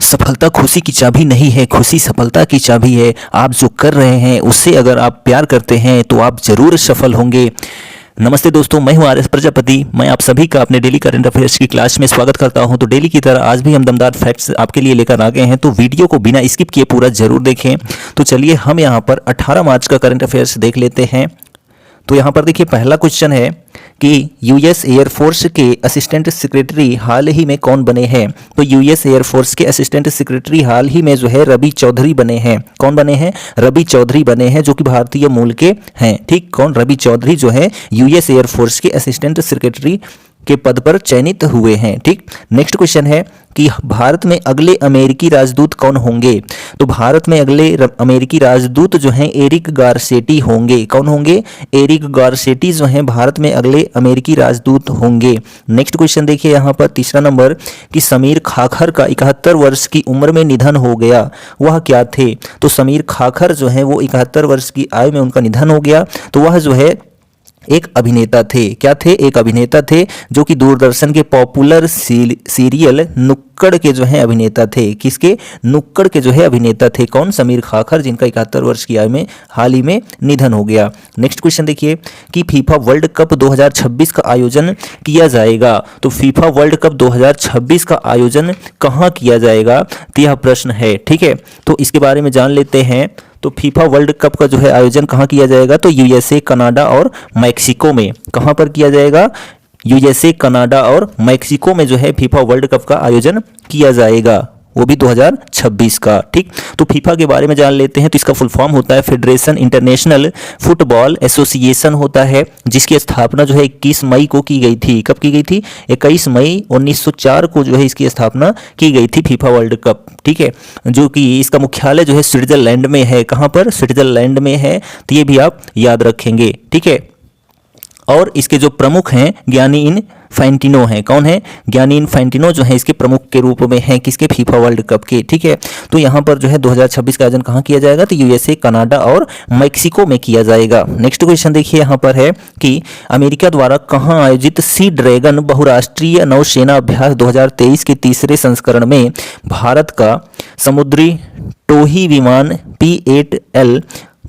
सफलता खुशी की चाबी नहीं है, खुशी सफलता की चाबी है। आप जो कर रहे हैं उससे अगर आप प्यार करते हैं तो आप जरूर सफल होंगे। नमस्ते दोस्तों, मैं हूं आर एस प्रजापति। मैं आप सभी का अपने डेली करंट अफेयर्स की क्लास में स्वागत करता हूं। तो डेली की तरह आज भी हम दमदार फैक्ट्स आपके लिए लेकर आ गए हैं, तो वीडियो को बिना स्किप किए पूरा जरूर देखें। तो चलिए हम यहां पर 18 मार्च का करंट अफेयर्स देख लेते हैं। तो यहाँ पर देखिए, पहला क्वेश्चन है कि यूएस एयरफोर्स के असिस्टेंट सेक्रेटरी हाल ही में कौन बने हैं। तो यूएस एयरफोर्स के असिस्टेंट सेक्रेटरी हाल ही में जो है रवि चौधरी बने हैं। कौन बने हैं? रवि चौधरी बने हैं, जो कि भारतीय मूल के हैं। ठीक, कौन? रवि चौधरी जो है यूएस एयरफोर्स के असिस्टेंट सेक्रेटरी के पद पर चयनित हुए हैं। ठीक, नेक्स्ट क्वेश्चन है कि भारत में अगले अमेरिकी राजदूत कौन होंगे। तो भारत में अगले अमेरिकी राजदूत जो हैं एरिक गारसेटी होंगे। कौन होंगे? एरिक गारसेटी जो हैं भारत में अगले अमेरिकी राजदूत होंगे। नेक्स्ट क्वेश्चन देखिए यहाँ पर तीसरा नंबर कि समीर खाखर का 71 वर्ष की उम्र में निधन हो गया, वह क्या थे। तो समीर खाखर जो है वो 71 वर्ष की आयु में उनका निधन हो गया। तो वह जो है एक अभिनेता थे। क्या थे? एक अभिनेता थे, जो कि दूरदर्शन के पॉपुलर सीरियल नुक्कड़ के जो है अभिनेता थे। किसके? नुक्कड़ के जो है अभिनेता थे। कौन? समीर खाखर, जिनका 71 वर्ष की आयु में हाल ही में निधन हो गया। नेक्स्ट क्वेश्चन देखिए कि फीफा वर्ल्ड कप 2026 का आयोजन किया जाएगा। तो फीफा वर्ल्ड कप 2026 का आयोजन कहाँ किया जाएगा, तो यह प्रश्न है। ठीक है, तो इसके बारे में जान लेते हैं। तो फीफा वर्ल्ड कप का जो है आयोजन कहाँ किया जाएगा, तो यूएसए, कनाडा और मैक्सिको में। कहाँ पर किया जाएगा? यूएसए, कनाडा और मैक्सिको में जो है फीफा वर्ल्ड कप का आयोजन किया जाएगा, वो भी 2026 का। ठीक, तो फीफा के बारे में जान लेते हैं। तो इसका फुल फॉर्म होता है फेडरेशन इंटरनेशनल फुटबॉल एसोसिएशन होता है, जिसकी स्थापना जो है 21 मई को की गई थी। कब की गई थी? 21 मई 1904 को जो है इसकी स्थापना की गई थी, फीफा वर्ल्ड कप। ठीक है, जो कि इसका मुख्यालय जो है स्विट्जरलैंड में है। कहाँ पर? स्विट्जरलैंड में है। तो ये भी आप याद रखेंगे। ठीक है, और इसके जो प्रमुख हैं ज्ञानी इनफैंटिनो हैं। कौन है? ज्ञानी इनफैंटिनो जो है इसके प्रमुख के रूप में हैं। किसके? फीफा वर्ल्ड कप के। ठीक है, तो यहाँ पर जो है 2026 का आयोजन कहाँ किया जाएगा, तो यूएसए, कनाडा और मैक्सिको में किया जाएगा। नेक्स्ट क्वेश्चन देखिए यहाँ पर है कि अमेरिका द्वारा कहाँ आयोजित सी ड्रैगन बहुराष्ट्रीय नौसेना अभ्यास 2023 के तीसरे संस्करण में भारत का समुद्री टोही विमान P-8L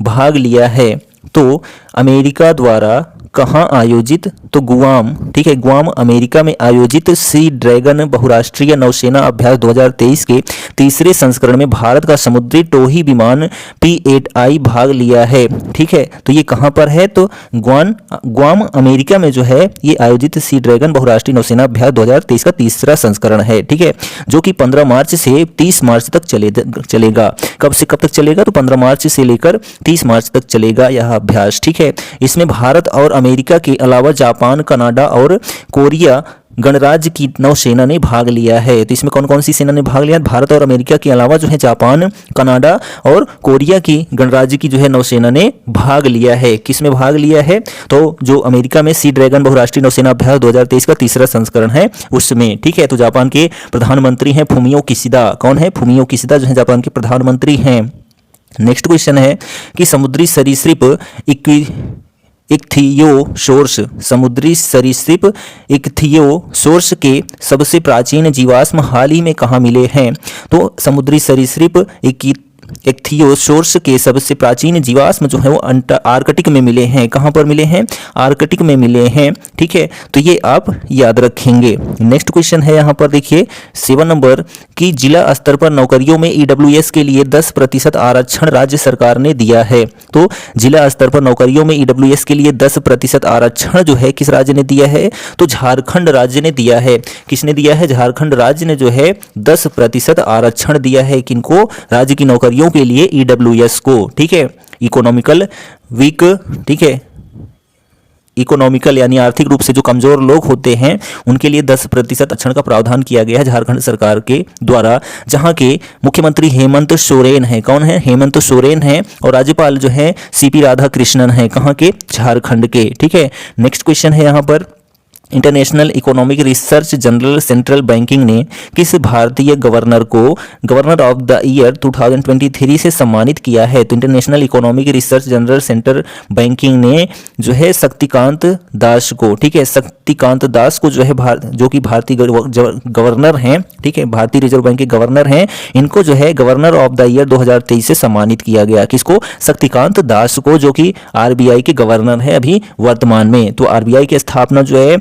भाग लिया है। तो अमेरिका द्वारा कहाँ आयोजित, तो गुआम। ठीक है, गुआम अमेरिका में आयोजित सी ड्रैगन बहुराष्ट्रीय नौसेना अभ्यास 2023 के तीसरे संस्करण में भारत का समुद्री टोही विमान P-8I भाग लिया है। ठीक है, तो ये कहाँ पर है, तो गुआम अमेरिका में जो है ये आयोजित सी ड्रैगन बहुराष्ट्रीय नौसेना अभ्यास 2023 का तीसरा संस्करण है। ठीक है, जो कि 15 मार्च से 30 मार्च तक चलेगा। कब से कब तक चलेगा, तो 15 मार्च से लेकर 30 मार्च तक चलेगा यह अभ्यास। ठीक है, इसमें भारत और अमेरिका के अलावा जापान, कनाडा और कोरिया गणराज्य की नौसेना ने भाग लिया है। तो इसमें कौन कौन सी सेना ने भाग लिया? भारत और अमेरिका के अलावा जो है जापान, कनाडा और कोरिया की गणराज्य की जो है नौसेना ने भाग लिया है। किस में भाग लिया है? तो जो अमेरिका में सी ड्रैगन बहुराष्ट्रीय नौसेना अभ्यास 2023 का तीसरा संस्करण है उसमें। ठीक है, तो जापान के प्रधानमंत्री हैं फुमियो किशिदा। कौन है? फुमियो किशिदा जो है जापान के प्रधानमंत्री हैं। नेक्स्ट क्वेश्चन है कि समुद्री सरीसृप इक्थियोसोर्स, समुद्री सरीसृप इक्थियोसोर्स के सबसे प्राचीन जीवाश्म हाल ही में कहाँ मिले हैं। तो समुद्री सरीसृप इक्थियोसोर्स के सबसे प्राचीन जीवाश्म जो है वो आर्कटिक में मिले हैं। कहाँ पर मिले हैं? आर्कटिक में मिले हैं। ठीक है, तो ये आप याद रखेंगे। नेक्स्ट क्वेश्चन है यहाँ पर देखिए 7 नंबर कि जिला स्तर पर नौकरियों में ईडब्ल्यूएस के लिए 10% आरक्षण राज्य सरकार ने दिया है। तो जिला स्तर पर नौकरियों में ईडब्ल्यूएस के लिए 10% आरक्षण जो है किस राज्य ने दिया है, तो झारखंड राज्य ने दिया है। किसने दिया है? झारखंड राज्य ने जो है 10% आरक्षण दिया है। किनको? राज्य की नौकरियों के लिए ईडब्ल्यूएस को। ठीक है, इकोनॉमिकल वीक, ठीक है, इकोनॉमिकल यानी आर्थिक रूप से जो कमजोर लोग होते हैं उनके लिए 10% आरक्षण का प्रावधान किया गया है झारखंड सरकार के द्वारा, जहां के मुख्यमंत्री हेमंत सोरेन है। कौन है? हेमंत सोरेन है। और राज्यपाल जो है CP राधाकृष्णन है। कहां के? झारखंड के। ठीक है, नेक्स्ट क्वेश्चन है यहां पर international economic research general central banking ने किस भारतीय गवर्नर को गवर्नर ऑफ द ईयर 2023 से सम्मानित किया है? तो international economic research general central banking ने जो है शक्तिकांत दास को, ठीक है, शक्तिकांत दास को जो है जो कि भारतीय गवर्नर हैं, ठीक है, भारतीय रिजर्व बैंक के गवर्नर हैं, इनको जो है गवर्नर ऑफ द ईयर 2023 से सम्मानित किया गया। किसको? शक्तिकांत दास को, जो कि आरबीआई के गवर्नर है अभी वर्तमान में। तो आरबीआई की स्थापना जो है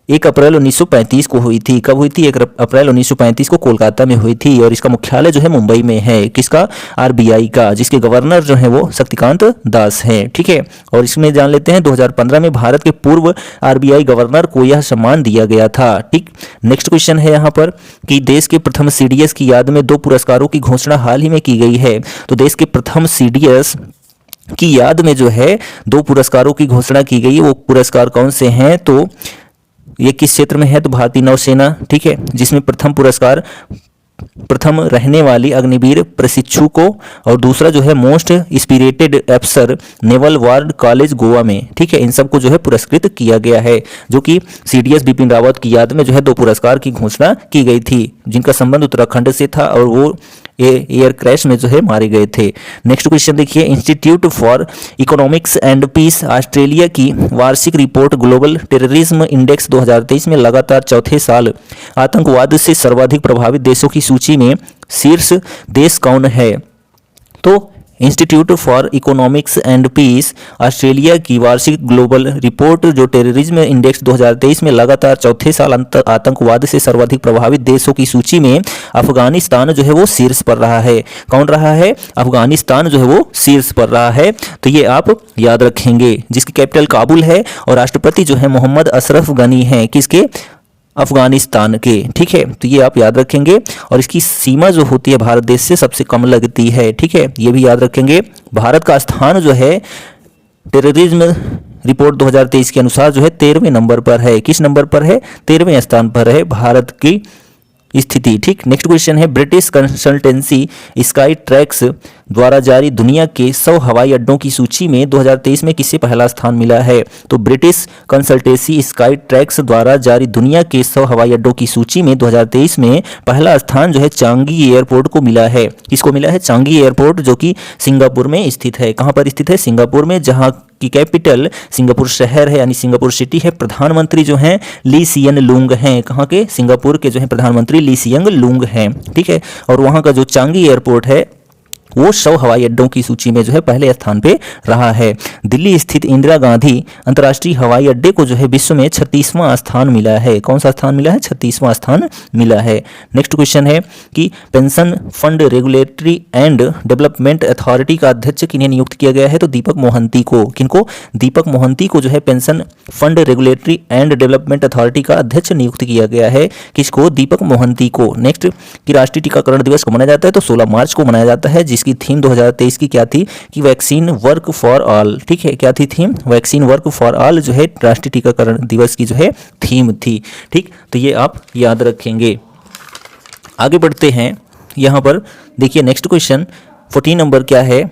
1 अप्रैल 1935 को हुई थी। कब हुई थी? 1 अप्रैल 1935 को कोलकाता में हुई थी और इसका मुख्यालय जो है मुंबई में है। किसका? आरबीआई का, जिसके गवर्नर जो है वो शक्तिकांत दास हैं, ठीक है। और इसमें जान लेते हैं 2015 में भारत के पूर्व आरबीआई गवर्नर को यह सम्मान दिया गया था, ठीक। नेक्स्ट क्वेश्चन है यहाँ पर कि देश के प्रथम सीडीएस की याद में 2 पुरस्कारों की घोषणा हाल ही में की गई है। तो देश के प्रथम सीडीएस की याद में जो है 2 पुरस्कारों की घोषणा की गई। वो पुरस्कार कौन से हैं? तो ये किस क्षेत्र में है? तो भारतीय नौसेना, ठीक है, जिसमें प्रथम पुरस्कार प्रथम रहने वाली अग्निवीर प्रशिक्षु को और दूसरा जो है मोस्ट स्पिरिटेड अफसर नेवल वार कॉलेज गोवा में, ठीक है, इन सबको जो है पुरस्कृत किया गया है, जो कि सीडीएस बिपिन रावत की याद में जो है 2 पुरस्कार की घोषणा की गई थी, जिनका संबंध उत्तराखंड से था और वो एयर क्रैश में जो है मारे गए थे। नेक्स्ट क्वेश्चन देखिए, institute for economics and peace Australia की वार्षिक रिपोर्ट ग्लोबल टेररिज्म इंडेक्स 2023 में लगातार चौथे साल आतंकवाद से सर्वाधिक प्रभावित देशों की सूची में शीर्ष देश कौन है? तो institute for economics and peace Australia की वार्षिक ग्लोबल रिपोर्ट जो टेररिज्म इंडेक्स 2023 में लगातार चौथे साल आतंकवाद से सर्वाधिक प्रभावित देशों की सूची में अफगानिस्तान जो है वो शीर्ष पर रहा है। कौन रहा है? अफगानिस्तान जो है वो शीर्ष पर रहा है। तो ये आप याद रखेंगे, जिसकी कैपिटल काबुल है और राष्ट्रपति जो है मोहम्मद अशरफ गनी है। किसके? अफगानिस्तान के, ठीक है। तो ये आप याद रखेंगे और इसकी सीमा जो होती है भारत देश से सबसे कम लगती है, ठीक है, ये भी याद रखेंगे। भारत का स्थान जो है टेररिज्म रिपोर्ट 2023 के अनुसार जो है 13वें नंबर पर है। किस नंबर पर है? 13वें स्थान पर है भारत की स्थिति, ठीक। नेक्स्ट क्वेश्चन है, ब्रिटिश कंसल्टेंसी स्काई ट्रैक्स द्वारा जारी दुनिया के 100 हवाई अड्डों की सूची में 2023 में किसे पहला स्थान मिला है? तो ब्रिटिश कंसल्टेंसी स्काई ट्रैक्स द्वारा जारी दुनिया के 100 हवाई अड्डों की सूची में 2023 में पहला स्थान जो है चांगी एयरपोर्ट को मिला है। किसको मिला है? चांगी एयरपोर्ट, जो कि सिंगापुर में स्थित है। कहाँ पर स्थित है? सिंगापुर में, जहाँ की कैपिटल सिंगापुर शहर है यानी सिंगापुर सिटी है। प्रधानमंत्री जो हैं ली सियन लूंग हैं। कहाँ के? सिंगापुर के जो है प्रधानमंत्री ली सियन लूंग हैं, ठीक है। और वहाँ का जो चांगी एयरपोर्ट है वो 100 हवाई अड्डों की सूची में जो है पहले स्थान पे रहा है। दिल्ली स्थित इंदिरा गांधी अंतर्राष्ट्रीय हवाई अड्डे को जो है विश्व में 36वां स्थान मिला है। कौन सा स्थान मिला है? 36वां स्थान मिला है। नेक्स्ट क्वेश्चन है कि pension fund regulatory and development authority का अध्यक्ष किन्हें नियुक्त किया गया है? तो दीपक मोहंती को। किनको? दीपक मोहंती को जो है pension fund regulatory and development authority का अध्यक्ष नियुक्त किया गया है। किसको? दीपक मोहंती को। नेक्स्ट कि राष्ट्रीय टीकाकरण दिवस को मनाया जाता है? तो 16 मार्च को मनाया जाता है, जिसकी थीम 2023 की क्या थी? कि वैक्सीन वर्क फॉर ऑल, ठीक है। क्या थी theme? Vaccine work for all जो है राष्ट्रीय टीकाकरण दिवस की जो है थीम थी, ठीक। तो ये आप याद रखेंगे। आगे बढ़ते हैं, यहाँ पर देखिए नेक्स्ट क्वेश्चन 14 नंबर क्या है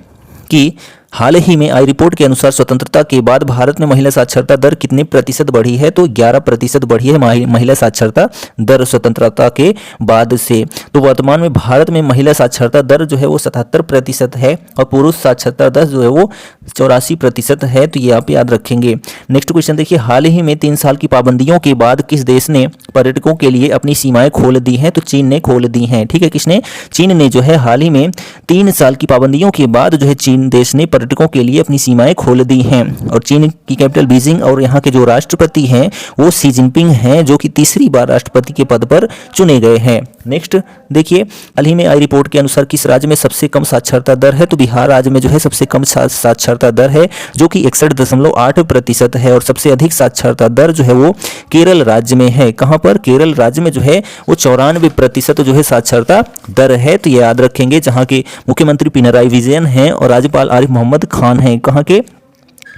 कि हाल ही में आई रिपोर्ट के अनुसार स्वतंत्रता के बाद भारत में महिला साक्षरता दर कितने प्रतिशत बढ़ी है? तो 11% बढ़ी है महिला साक्षरता दर स्वतंत्रता के बाद से। तो वर्तमान में भारत में महिला साक्षरता दर जो है वो 77% है और पुरुष साक्षरता दर जो है वो 84% है। तो ये आप याद रखेंगे। नेक्स्ट क्वेश्चन देखिए, हाल ही में 3 साल की पाबंदियों के बाद किस देश ने पर्यटकों के लिए अपनी सीमाएं खोल दी हैं? तो चीन ने खोल दी हैं, ठीक है। किसने? चीन ने जो है हाल ही में 3 साल की पाबंदियों के बाद जो है चीन देश ने पर्यटकों के लिए अपनी सीमाएं खोल दी हैं। और चीन की कैपिटल बीजिंग और यहाँ के जो राष्ट्रपति हैं वो शी जिनपिंग हैं, जो कि तीसरी बार राष्ट्रपति के पद पर चुने गए हैं। नेक्स्ट देखिए, हाल ही में आई रिपोर्ट के अनुसार किस राज्य में सबसे कम साक्षरता दर है? तो बिहार राज्य में जो है सबसे कम साक्षरता दर है, जो कि 61.8% है। और सबसे अधिक साक्षरता दर जो है वो केरल राज्य में है। कहाँ पर? केरल राज्य में जो है वो 94% जो है साक्षरता दर है। तो ये याद रखेंगे, जहाँ के मुख्यमंत्री पिनराई विजयन हैं और राज्यपाल आरिफ मोहम्मद खान हैं। कहाँ के?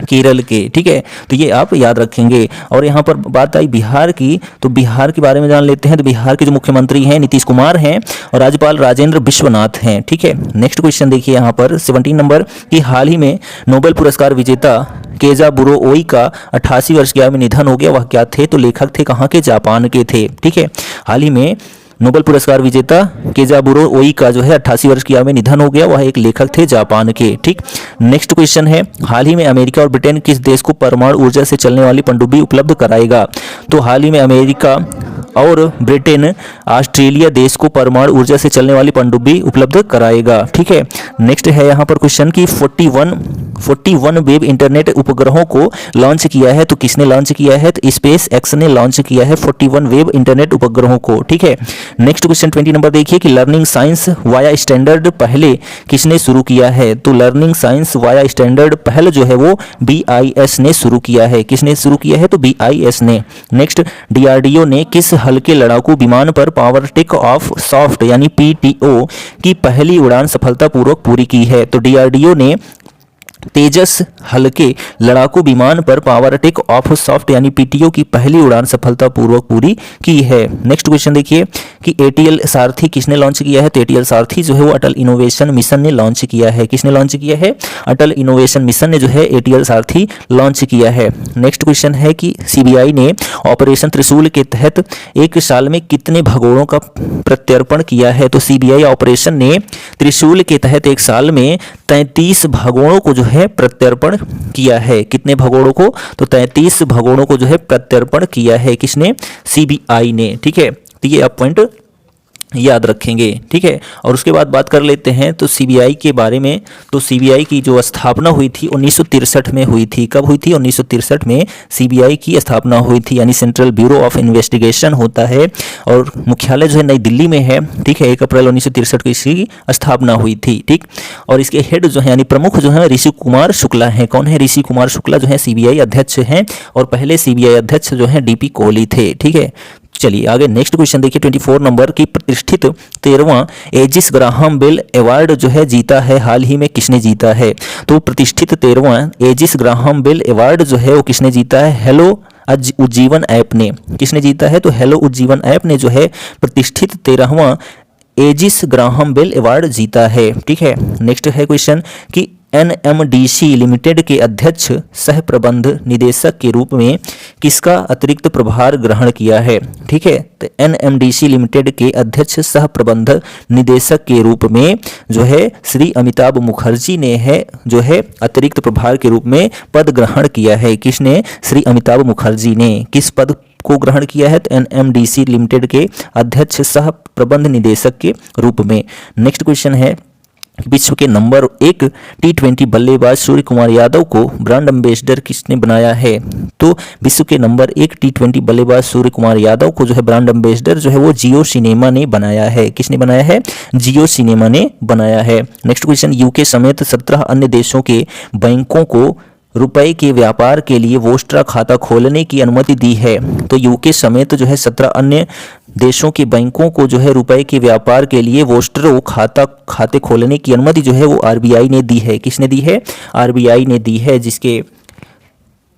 केरल के, ठीक है। तो ये आप याद रखेंगे। और यहाँ पर बात आई बिहार की, तो बिहार के बारे में जान लेते हैं। तो बिहार के जो मुख्यमंत्री हैं नीतीश कुमार हैं और राज्यपाल राजेंद्र विश्वनाथ हैं, ठीक है। नेक्स्ट क्वेश्चन देखिए यहाँ पर 17 नंबर कि हाल ही में नोबेल पुरस्कार विजेता केजा बुरोओई का 88 वर्ष की आयु में निधन हो गया। वह क्या थे? तो लेखक थे, कहाँ के? जापान के थे, ठीक है। हाल ही में नोबेल पुरस्कार विजेता केजाबुरो ओई का जो है 88 वर्ष की आयु में निधन हो गया। वह एक लेखक थे जापान के, ठीक। नेक्स्ट क्वेश्चन है हाल ही में अमेरिका और ब्रिटेन किस देश को परमाणु ऊर्जा से चलने वाली पनडुब्बी उपलब्ध कराएगा? तो हाल ही में अमेरिका और ब्रिटेन ऑस्ट्रेलिया देश को परमाणु ऊर्जा से चलने वाली पनडुब्बी उपलब्ध कराएगा, ठीक है। नेक्स्ट है यहाँ पर क्वेश्चन की 41 वेब इंटरनेट उपग्रहों को लॉन्च किया है। तो किसने लॉन्च किया है? तो स्पेस एक्स ने लॉन्च किया है 41 वेब इंटरनेट उपग्रहों को, ठीक है। नेक्स्ट क्वेश्चन 20 नंबर देखिए कि लर्निंग साइंस वाया स्टैंडर्ड पहले किसने शुरू किया है? तो लर्निंग साइंस वाया स्टैंडर्ड पहल जो है वो BIS ने शुरू किया है। किसने शुरू किया है? तो BIS ने। नेक्स्ट, DRDO ने किस हल्के लड़ाकू विमान पर पावर टेक ऑफ सॉफ्ट यानी PTO की पहली उड़ान सफलतापूर्वक पूरी की है? तो DRDO ने तेजस हल्के लड़ाकू विमान पर पावर टेक ऑफ सॉफ्ट यानी PTO की पहली उड़ान सफलतापूर्वक पूरी की है। नेक्स्ट क्वेश्चन देखिए कि ATL सारथी किसने लॉन्च किया है? तो ATL सारथी जो है वो अटल इनोवेशन मिशन ने लॉन्च किया है। किसने लॉन्च किया है? अटल इनोवेशन मिशन ने जो है ATL सारथी लॉन्च किया है। नेक्स्ट क्वेश्चन है कि CBI ने ऑपरेशन त्रिशूल के तहत एक साल में कितने भगोड़ों का प्रत्यर्पण किया है? तो CBI ऑपरेशन ने त्रिशूल के तहत एक साल में 33 भगोड़ों को जो है प्रत्यर्पण किया है। कितने भगोड़ों को? तो 33 भगोड़ों को जो है प्रत्यर्पण किया है। किसने? CBI ने, ठीक है। तो ये आप पॉइंट याद रखेंगे, ठीक है। और उसके बाद बात कर लेते हैं तो CBI के बारे में। तो CBI की जो स्थापना हुई थी 1963 में हुई थी। कब हुई थी? 1963 में CBI की स्थापना हुई थी, यानी सेंट्रल ब्यूरो ऑफ इन्वेस्टिगेशन होता है और मुख्यालय जो है नई दिल्ली में है, ठीक है। 1 अप्रैल 1963 को इसकी स्थापना हुई थी, ठीक। और इसके हेड जो है यानी प्रमुख जो है ऋषि कुमार शुक्ला हैं। कौन है? ऋषि कुमार शुक्ला जो है CBI अध्यक्ष हैं और पहले CBI अध्यक्ष जो है DP कोहली थे, ठीक है। चलिए आगे नेक्स्ट क्वेश्चन देखिए 24 नंबर की प्रतिष्ठित 13वां एजिस ग्राहम बेल अवार्ड जो है जीता है, हाल ही में किसने जीता है? तो प्रतिष्ठित 13वां एजिस ग्राहम बेल अवार्ड जो है वो किसने जीता है? हेलो उज्जीवन ऐप ने। किसने जीता है? तो हेलो उज्जीवन ऐप ने जो है प्रतिष्ठित 13वां एजिस ग्राहम बेल अवार्ड जीता है, ठीक है। नेक्स्ट है क्वेश्चन कि NMDC लिमिटेड के अध्यक्ष सह प्रबंध निदेशक के रूप में किसका अतिरिक्त प्रभार ग्रहण किया है? ठीक है, तो NMDC लिमिटेड के अध्यक्ष सह प्रबंध निदेशक के रूप में जो है श्री अमिताभ मुखर्जी ने है जो है अतिरिक्त प्रभार के रूप में पद ग्रहण किया है। किसने? श्री अमिताभ मुखर्जी ने। किस पद को ग्रहण किया है? तो NMDC लिमिटेड के अध्यक्ष सह प्रबंध निदेशक के रूप में। नेक्स्ट क्वेश्चन है विश्व के नंबर 1 T20 बल्लेबाज सूर्य कुमार यादव को ब्रांड एम्बेसडर किसने बनाया है? तो विश्व के नंबर 1 T20 बल्लेबाज सूर्य कुमार यादव को जो है ब्रांड एम्बेसडर जो है वो जियो सिनेमा ने बनाया है। किसने बनाया है? जियो सिनेमा ने बनाया है। नेक्स्ट क्वेश्चन, यूके समेत 17 अन्य देशों के बैंकों को रुपए के व्यापार के लिए वोस्ट्रा खाता खोलने की अनुमति दी है। तो यूके समेत जो है 17 अन्य देशों के बैंकों को जो है रुपए के व्यापार के लिए वोस्ट्रो खाते खोलने की अनुमति जो है वो RBI ने दी है। किसने दी है? RBI ने दी है, जिसके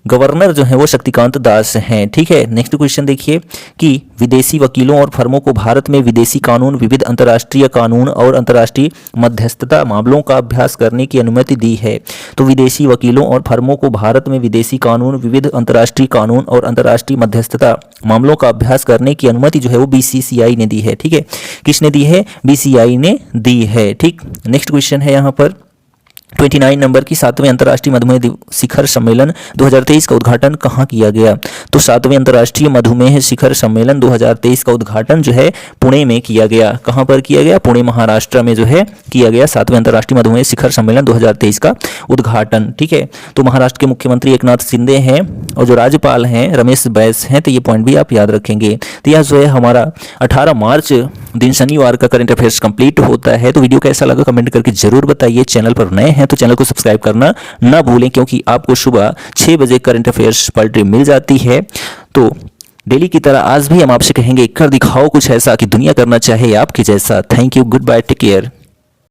गवर्नर जो है वो शक्तिकांत दास हैं। ठीक है, नेक्स्ट क्वेश्चन देखिए कि विदेशी वकीलों और फर्मों को भारत में विदेशी कानून, विविध अंतर्राष्ट्रीय कानून और अंतर्राष्ट्रीय मध्यस्थता मामलों का अभ्यास करने की अनुमति दी है। तो विदेशी वकीलों और फर्मों को भारत में विदेशी कानून, विविध अंतर्राष्ट्रीय कानून और अंतर्राष्ट्रीय मध्यस्थता मामलों का अभ्यास करने की अनुमति जो है वो BCCI ने दी है। ठीक है, किसने दी है? BCCI ने दी है। ठीक, नेक्स्ट क्वेश्चन है यहाँ पर 29 नंबर की 7वें अंतर्राष्ट्रीय मधुमेह शिखर सम्मेलन 2023 का उद्घाटन कहाँ किया गया? तो 7वें अंतर्राष्ट्रीय मधुमेह शिखर सम्मेलन 2023 का उद्घाटन जो है पुणे में किया गया। कहाँ पर किया गया? पुणे महाराष्ट्र में जो है किया गया 7वें अंतर्राष्ट्रीय मधुमेह शिखर सम्मेलन 2023 का उद्घाटन। ठीक है, तो महाराष्ट्र के मुख्यमंत्री एकनाथ शिंदे हैं और जो राज्यपाल हैं रमेश बैस हैं। तो ये पॉइंट भी आप याद रखेंगे। तो यह जो है हमारा 18 मार्च दिन शनिवार का करंट अफेयर्स कंप्लीट होता है। तो वीडियो कैसा लगा कमेंट करके जरूर बताइए। चैनल पर नए हैं तो चैनल को सब्सक्राइब करना ना भूलें, क्योंकि आपको सुबह 6 बजे करंट अफेयर्स पलटी मिल जाती है। तो डेली की तरह आज भी हम आपसे कहेंगे कर दिखाओ कुछ ऐसा कि दुनिया करना चाहे आपके जैसा। Thank you, goodbye, take care.